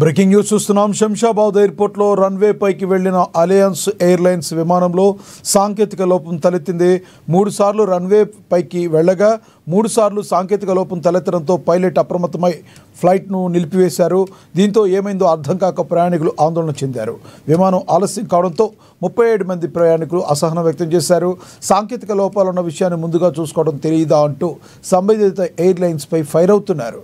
Breaking news చూస్తున్నాం. శంషాబాద్ ఎయిర్పోర్ట్లో runway పైకి వెళ్లిన అలయన్స్ ఎయిర్లైన్స్ విమానంలో సాంకేతిక లోపం తలెత్తింది. 3 సార్లు రన్వే పైకి వెళ్లగా 3 సార్లు సాంకేతిక లోపం తలెత్తడంతో పైలట్ అప్రమత్తమై ఫ్లైట్ను నిలిపివేశారు. దీంతో ఏమైందో అర్థం కాక ప్రయాణికులు ఆందోళన చెందారు. విమానం ఆలస్యం కావడంతో 37 మంది ప్రయాణికులు అసహనం వ్యక్తం చేశారు. సాంకేతిక లోపాలున్న విషయాన్ని ముందుగా చూసుకోవడం తెలియదా అంటూ సంబంధిత ఎయిర్లైన్స్పై ఫైర్ అవుతున్నారు.